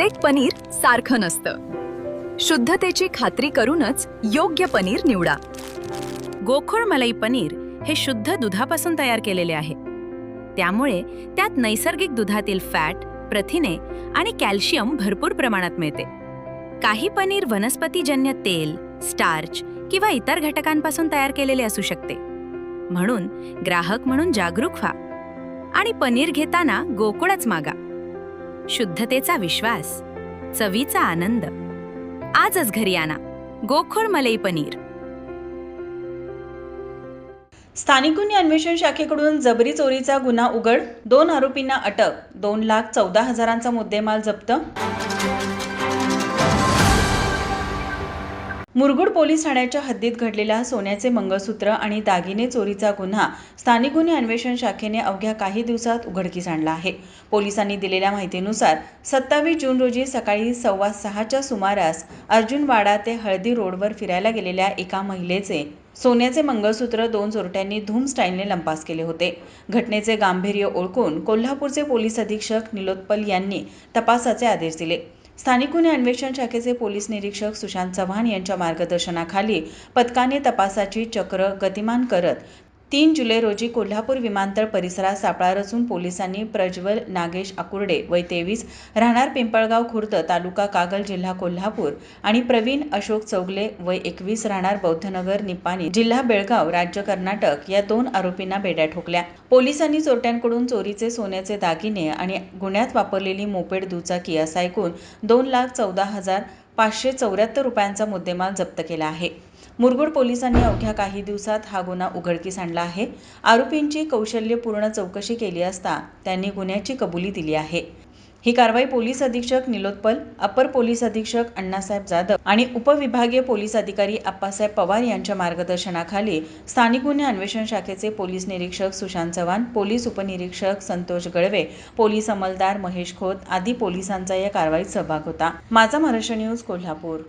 Perfect paneer सारखं नसतं। शुद्धतेची खात्री करूनच योग्य पनीर निवडा। गोखोड मलाई पनीर हे शुद्ध दुधापासून तयार केलेले आहे, त्यामुळे त्यात नैसर्गिक दुधातील फॅट, प्रथिने आणि कॅल्शियम भरपूर प्रमाणात मिळते। काही पनीर वनस्पतीजन्य तेल, स्टार्च किंवा इतर घटकांपासून तयार केलेले असू शकते। म्हणून ग्राहक म्हणून जागरूक व्हा आणि पनीर घेताना गोकुळच मागा। शुद्धतेचा विश्वास, चवीचा आनंद। आजच घरी आणा गोखोड मलाई पनीर। स्थानिक गुन्हे अन्वेषण शाखेकडून जबरी चोरीचा गुन्हा उघड, 2 आरोपींना अटक, 2,14,000चा मुद्देमाल जप्त। मुरगुड पोलीस ठाण्याच्या हद्दीत घडलेला सोन्याचे मंगळसूत्र आणि दागिने चोरीचा गुन्हा स्थानिक गुन्हे अन्वेषण शाखेने अवघ्या काही दिवसात उघडकीस आणला आहे। पोलिसांनी दिलेल्या माहितीनुसार 27 जून रोजी सकाळी 6:15च्या सुमारास अर्जुनवाडा ते हळदी रोडवर फिरायला गेलेल्या एका महिलेचे सोन्याचे मंगळसूत्र 2 चोरट्यांनी धूम स्टाईलने लंपास केले होते। घटनेचे गांभीर्य ओळखून कोल्हापूरचे पोलीस अधीक्षक निलोत्पल यांनी तपासाचे आदेश दिले। स्थानिक गुन्हे अन्वेषण शाखेचे पोलीस निरीक्षक सुशांत चव्हाण यांच्या मार्गदर्शनाखाली पथकाने तपासाची चक्र गतिमान करत 3 जुलै रोजी कोल्हापूर विमानतळ परिसरात सापळा रचून पोलिसांनी प्रज्वल नागेश आकुर्डे वय 23 राहणार पिंपळगाव खुर्द तालुका कागल जिल्हा कोल्हापूर आणि प्रवीण अशोक चौगले वय 21 राहणार बौद्धनगर निपाणी जिल्हा बेळगाव राज्य कर्नाटक या 2 आरोपींना बेड्या ठोकल्या। पोलिसांनी चोरट्यांकडून चोरीचे सोन्याचे दागिने आणि गुन्ह्यात वापरलेली मोपेड दुचाकी असा एकूण 2,14,574 रुपयांचा मुद्देमाल जप्त केला आहे। मुरगुड पोलिसांनी अवघ्या काही दिवसात हा गुन्हा उघडकीस आणला आहे। आरोपींची कौशल्यपूर्ण चौकशी केली असता त्यांनी गुन्ह्याची कबुली दिली आहे। ही कारवाई पोलीस अधीक्षक निलोत्पल, अपर पोलीस अधीक्षक अण्णासाहेब जाधव आणि उपविभागीय पोलीस अधिकारी आप्पासाहेब पवार यांच्या मार्गदर्शनाखाली स्थानिक गुन्हे अन्वेषण शाखेचे पोलीस निरीक्षक सुशांत चव्हाण, पोलीस उपनिरीक्षक संतोष गळवे, पोलीस अंमलदार महेश खोत आदी पोलिसांचा या कारवाईत सहभाग होता। माझा महाराष्ट्र न्यूज कोल्हापूर।